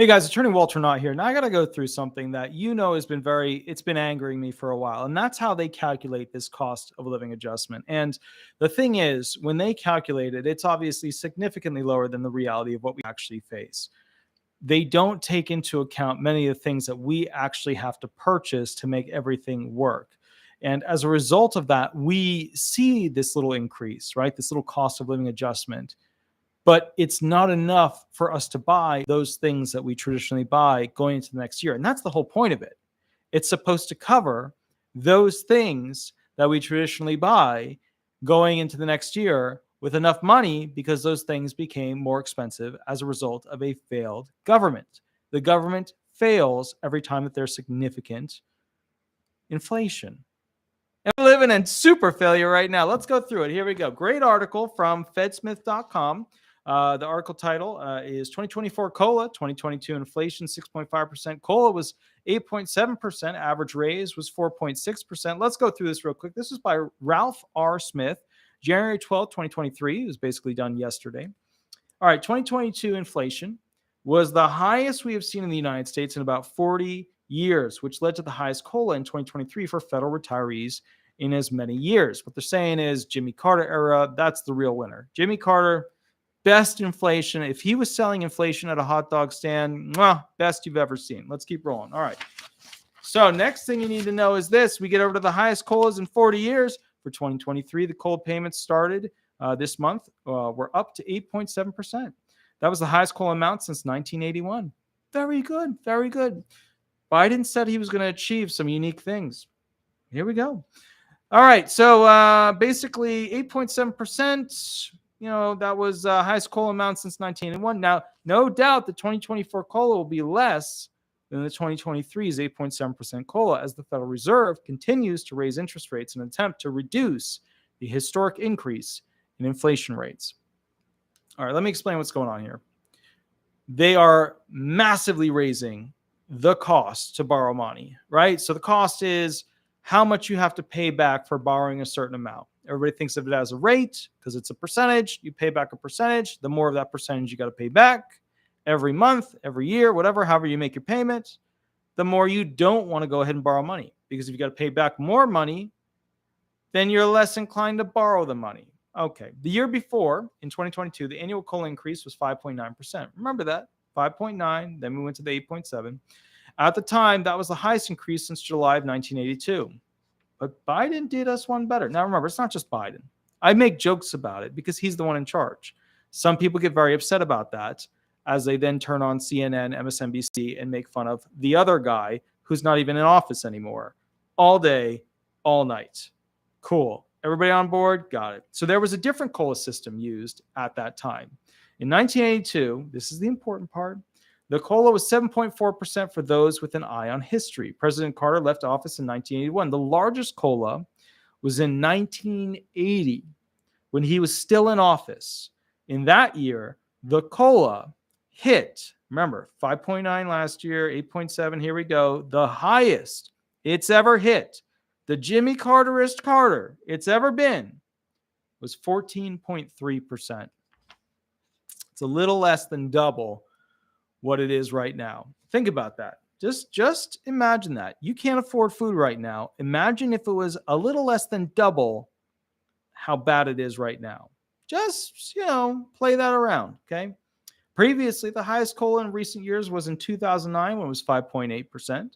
Hey guys, Attorney Walter Hnot here. Now I got to go through something that has been it's been angering me for a while. And that's how they calculate this cost of living adjustment. And the thing is, when they calculate it, it's obviously significantly lower than the reality of what we actually face. They don't take into account many of the things that we actually have to purchase to make everything work. And as a result of that, we see this little increase, right? This little cost of living adjustment, but it's not enough for us to buy those things that we traditionally buy going into the next year. And that's the whole point of it. It's supposed to cover those things that we traditionally buy going into the next year with enough money, because those things became more expensive as a result of a failed government. The government fails every time that there's significant inflation. And we're living in super failure right now. Let's go through it. Here we go. Great article from fedsmith.com. The article title is 2024 COLA, 2022 inflation 6.5%. COLA was 8.7%. Average raise was 4.6%. Let's go through this real quick. This is by Ralph R. Smith, January 12th, 2023. It was basically done yesterday. All right, 2022 inflation was the highest we have seen in the United States in about 40 years, which led to the highest COLA in 2023 for federal retirees in as many years. What they're saying is Jimmy Carter era, that's the real winner. Jimmy Carter, best inflation. If he was selling inflation at a hot dog stand, best you've ever seen. Let's keep rolling. All right. So next thing you need to know is this. We get over to the highest COLAs in 40 years. For 2023, the COLA payments started this month. We're up to 8.7%. That was the highest COLA amount since 1981. Very good. Very good. Biden said he was going to achieve some unique things. Here we go. All right. So basically 8.7%. That was highest COLA amount since 1981. Now, no doubt the 2024 COLA will be less than the 2023's 8.7% COLA as the Federal Reserve continues to raise interest rates in an attempt to reduce the historic increase in inflation rates. All right, let me explain what's going on here. They are massively raising the cost to borrow money, right? So the cost is how much you have to pay back for borrowing a certain amount. Everybody thinks of it as a rate because it's a percentage. You pay back a percentage. The more of that percentage you got to pay back every month, every year, however you make your payment, the more you don't want to go ahead and borrow money. Because if you got to pay back more money, then you're less inclined to borrow the money. Okay. The year before, in 2022, the annual COLA increase was 5.9%. Remember that? 5.9. Then we went to the 8.7. At the time, that was the highest increase since July of 1982. But Biden did us one better. Now, remember, it's not just Biden. I make jokes about it because he's the one in charge. Some people get very upset about that as they then turn on CNN, MSNBC, and make fun of the other guy who's not even in office anymore. All day, all night. Cool. Everybody on board? Got it. So there was a different COLA system used at that time. In 1982, this is the important part, the COLA was 7.4% for those with an eye on history. President Carter left office in 1981. The largest COLA was in 1980 when he was still in office. In that year, the COLA hit, remember, 5.9 last year, 8.7, here we go, the highest it's ever hit, the Jimmy Carterist Carter it's ever been, was 14.3%. It's a little less than double what it is right now. Think about that. Just imagine that. You can't afford food right now. Imagine if it was a little less than double how bad it is right now. Just, play that around, okay? Previously, the highest COLA in recent years was in 2009 when it was 5.8%,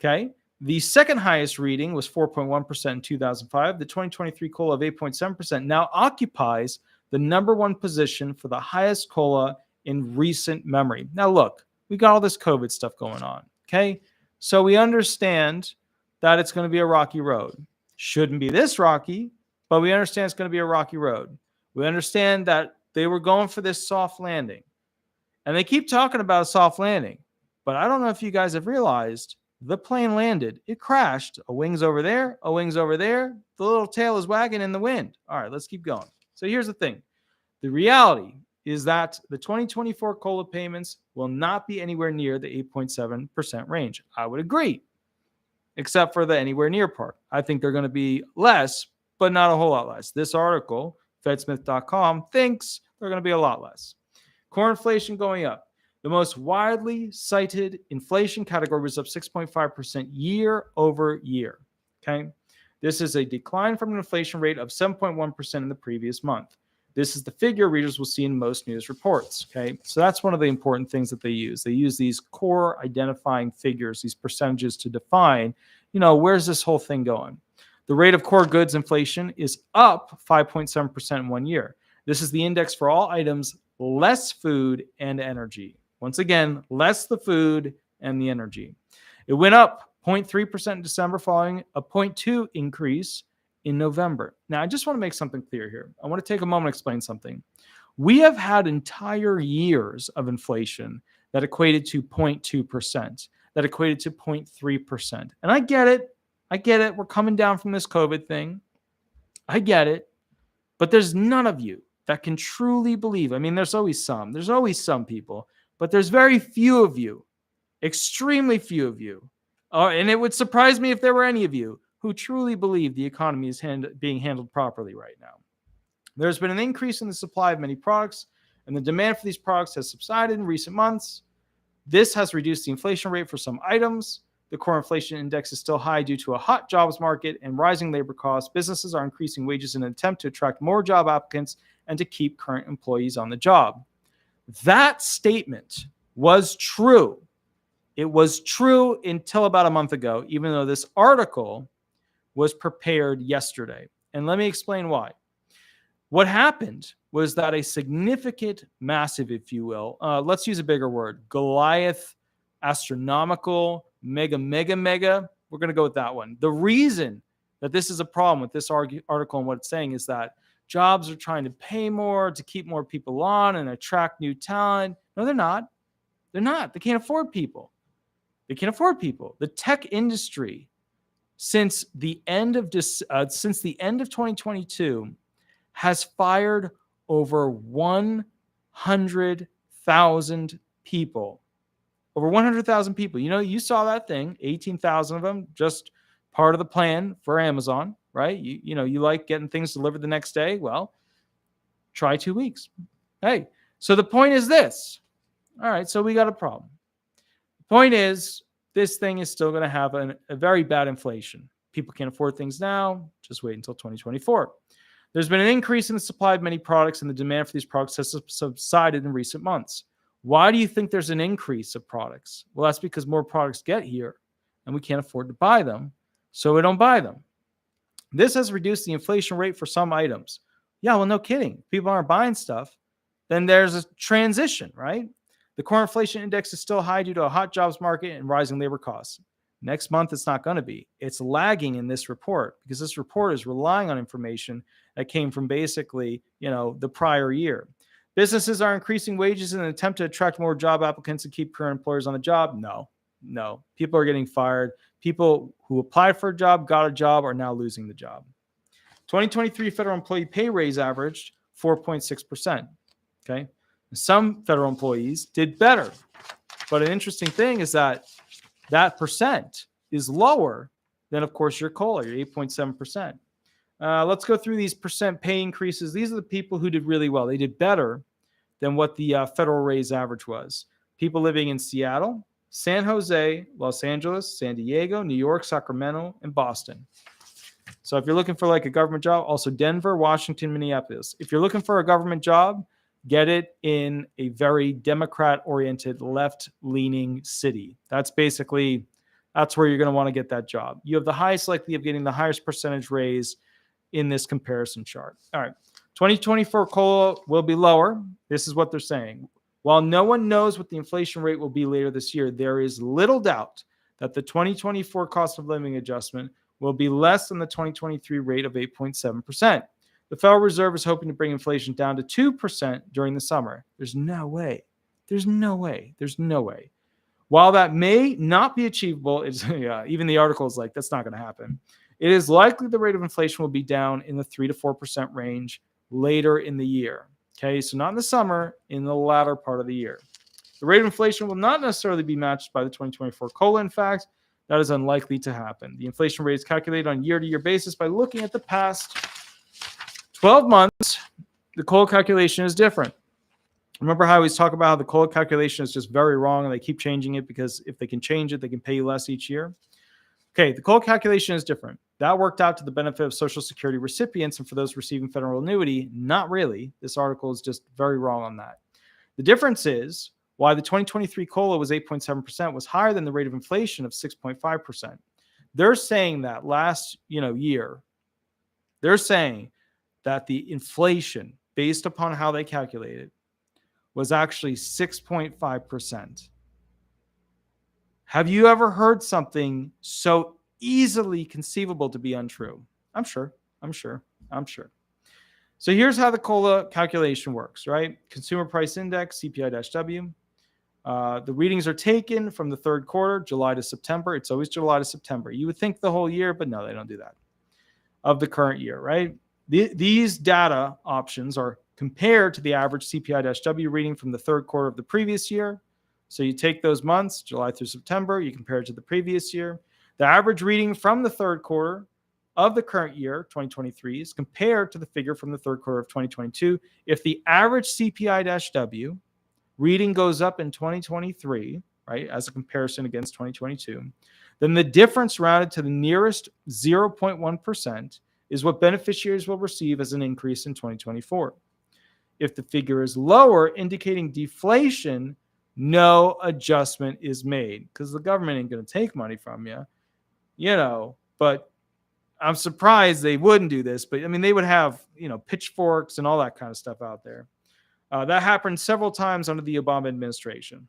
okay? The second highest reading was 4.1% in 2005. The 2023 COLA of 8.7% now occupies the number one position for the highest COLA in recent memory. Now, look, we got all this COVID stuff going on, okay? So we understand that it's going to be a rocky road. Shouldn't be this rocky, but we understand it's going to be a rocky road. We understand that they were going for this soft landing. And they keep talking about a soft landing. But I don't know if you guys have realized the plane landed. It crashed. A wing's over there. A wing's over there. The little tail is wagging in the wind. All right, let's keep going. So here's the thing. The reality is that the 2024 COLA payments will not be anywhere near the 8.7% range. I would agree, except for the anywhere near part. I think they're going to be less, but not a whole lot less. This article, fedsmith.com, thinks they're going to be a lot less. Core inflation going up. The most widely cited inflation category was up 6.5% year over year. Okay. This is a decline from an inflation rate of 7.1% in the previous month. This is the figure readers will see in most news reports. Okay. So that's one of the important things that they use. They use these core identifying figures, these percentages to define, where's this whole thing going? The rate of core goods inflation is up 5.7% in 1 year. This is the index for all items less food and energy. Once again, less the food and the energy. It went up 0.3% in December, following a 0.2 increase in November. Now, I just want to make something clear here. I want to take a moment to explain something. We have had entire years of inflation that equated to 0.2%, that equated to 0.3%. And I get it. We're coming down from this COVID thing. I get it. But there's none of you that can truly believe. I mean, there's always some people, but there's very few of you, extremely few of you. And it would surprise me if there were any of you who truly believe the economy is being handled properly right now. There's been an increase in the supply of many products, and the demand for these products has subsided in recent months. This has reduced the inflation rate for some items. The core inflation index is still high due to a hot jobs market and rising labor costs. Businesses are increasing wages in an attempt to attract more job applicants and to keep current employees on the job. That statement was true. It was true until about a month ago, even though this article was prepared yesterday. And let me explain why. What happened was that a significant, massive, if you will, let's use a bigger word, Goliath, astronomical, mega, we're going to go with that one. The reason that this is a problem with this article and what it's saying is that jobs are trying to pay more to keep more people on and attract new talent. No, they're not. They're not. They can't afford people. The tech industry, since the end of 2022, has fired over 100,000 people. Over 100,000 people. You saw that thing, 18,000 of them, just part of the plan for Amazon, right? You like getting things delivered the next day. Well, try 2 weeks. Hey, so the point is this. All right, so we got a problem. The point is, this thing is still going to have a very bad inflation. People can't afford things now. Just wait until 2024. There's been an increase in the supply of many products, and the demand for these products has subsided in recent months. Why do you think there's an increase of products? Well, that's because more products get here, and we can't afford to buy them, so we don't buy them. This has reduced the inflation rate for some items. Yeah, well, no kidding. People aren't buying stuff. Then there's a transition, right? The core inflation index is still high due to a hot jobs market and rising labor costs. Next month, it's not going to be. It's lagging in this report because this report is relying on information that came from basically, the prior year. Businesses are increasing wages in an attempt to attract more job applicants and keep current employers on the job. No. People are getting fired. People who applied for a job, got a job, are now losing the job. 2023 federal employee pay raise averaged 4.6%. Okay. Some federal employees did better. But an interesting thing is that percent is lower than, of course, your COLA, your 8.7%. Let's go through these percent pay increases. These are the people who did really well. They did better than what the federal raise average was. People living in Seattle, San Jose, Los Angeles, San Diego, New York, Sacramento, and Boston. So if you're looking for like a government job, also Denver, Washington, Minneapolis. If you're looking for a government job, get it in a very Democrat-oriented, left-leaning city. That's where you're going to want to get that job. You have the highest likelihood of getting the highest percentage raise in this comparison chart. All right. 2024 COLA will be lower. This is what they're saying. While no one knows what the inflation rate will be later this year, there is little doubt that the 2024 cost of living adjustment will be less than the 2023 rate of 8.7%. The Federal Reserve is hoping to bring inflation down to 2% during the summer. There's no way. While that may not be achievable, even the article is like, that's not going to happen. It is likely the rate of inflation will be down in the 3 to 4% range later in the year. Okay, so not in the summer, in the latter part of the year. The rate of inflation will not necessarily be matched by the 2024 COLA. In fact, that is unlikely to happen. The inflation rate is calculated on a year-to-year basis by looking at the past 12 months. The COLA calculation is different. Remember how I always talk about how the COLA calculation is just very wrong and they keep changing it because if they can change it, they can pay you less each year? Okay, the COLA calculation is different. That worked out to the benefit of Social Security recipients and for those receiving federal annuity. Not really. This article is just very wrong on that. The difference is why the 2023 COLA was 8.7% was higher than the rate of inflation of 6.5%. They're saying that last year, they're saying that the inflation based upon how they calculated was actually 6.5%. Have you ever heard something so easily conceivable to be untrue? I'm sure. So here's how the COLA calculation works, right? Consumer Price Index, CPI-W. The readings are taken from the third quarter, July to September. It's always July to September. You would think the whole year, but no, they don't do that. Of the current year, right? These data options are compared to the average CPI-W reading from the third quarter of the previous year. So you take those months, July through September, you compare it to the previous year. The average reading from the third quarter of the current year, 2023, is compared to the figure from the third quarter of 2022. If the average CPI-W reading goes up in 2023, right, as a comparison against 2022, then the difference rounded to the nearest 0.1% is what beneficiaries will receive as an increase in 2024. If the figure is lower, indicating deflation, no adjustment is made because the government ain't going to take money from you, but I'm surprised they wouldn't do this. But I mean, they would have, pitchforks and all that kind of stuff out there. That happened several times under the Obama administration.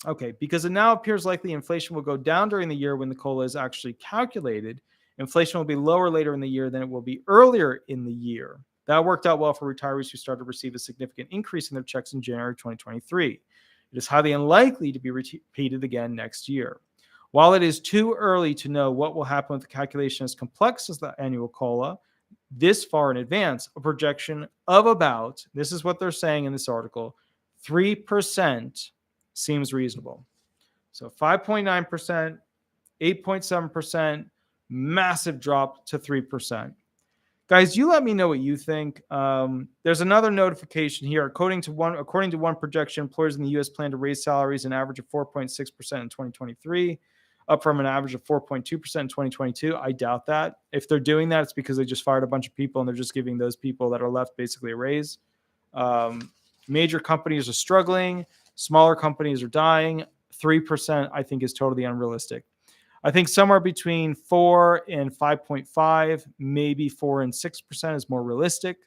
Okay, because it now appears likely inflation will go down during the year when the COLA is actually calculated. Inflation will be lower later in the year than it will be earlier in the year. That worked out well for retirees who started to receive a significant increase in their checks in January 2023. It is highly unlikely to be repeated again next year. While it is too early to know what will happen with the calculation as complex as the annual COLA, this far in advance, a projection of about, this is what they're saying in this article, 3% seems reasonable. So 5.9%, 8.7%, massive drop to 3%. Guys, you let me know what you think. There's another notification here. According to one projection, employers in the U.S. plan to raise salaries an average of 4.6% in 2023, up from an average of 4.2% in 2022. I doubt that. If they're doing that, it's because they just fired a bunch of people and they're just giving those people that are left basically a raise. Major companies are struggling. Smaller companies are dying. 3%, I think, is totally unrealistic. I think somewhere between 4 and 5.5, maybe 4 and 6% is more realistic.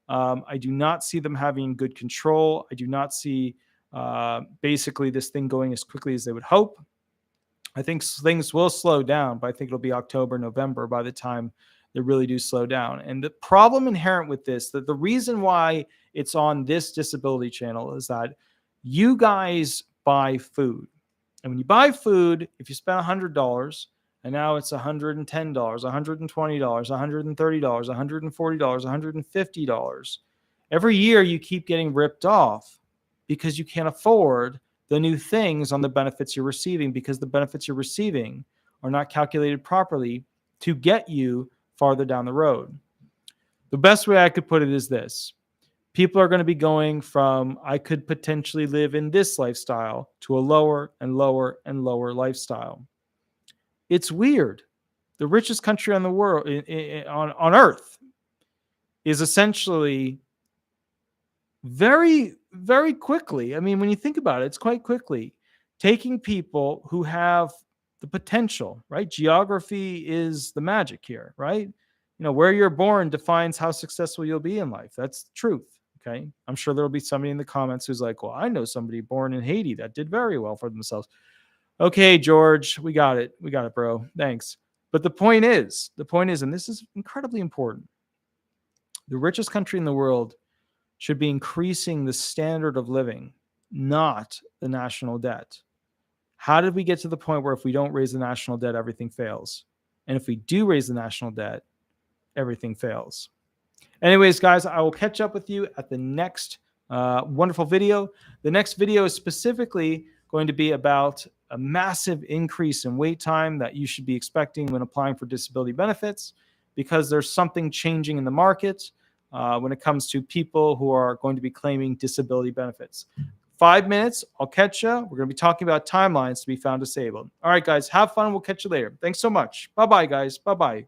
I do not see them having good control. I do not see basically this thing going as quickly as they would hope. I think things will slow down, but I think it'll be October, November by the time they really do slow down. And the problem inherent with this, that the reason why it's on this disability channel is that you guys buy food. And when you buy food, if you spend $100 and now it's $110, $120, $130, $140, $150, every year you keep getting ripped off because you can't afford the new things on the benefits you're receiving because the benefits you're receiving are not calculated properly to get you farther down the road. The best way I could put it is this. People are going to be going from, I could potentially live in this lifestyle to a lower and lower and lower lifestyle. It's weird. The richest country on the world, on earth, is essentially very, very quickly. I mean, when you think about it, it's quite quickly taking people who have the potential, right? Geography is the magic here, right? Where you're born defines how successful you'll be in life. That's the truth. Okay. I'm sure there'll be somebody in the comments who's like, well, I know somebody born in Haiti that did very well for themselves. Okay, George, we got it. We got it, bro. Thanks. But the point is, and this is incredibly important, the richest country in the world should be increasing the standard of living, not the national debt. How did we get to the point where if we don't raise the national debt, everything fails? And if we do raise the national debt, everything fails. Anyways, guys, I will catch up with you at the next wonderful video. The next video is specifically going to be about a massive increase in wait time that you should be expecting when applying for disability benefits because there's something changing in the market. when it comes to people who are going to be claiming disability benefits. 5 minutes. I'll catch you. We're going to be talking about timelines to be found disabled. All right, guys, have fun. We'll catch you later. Thanks so much. Bye-bye, guys. Bye-bye.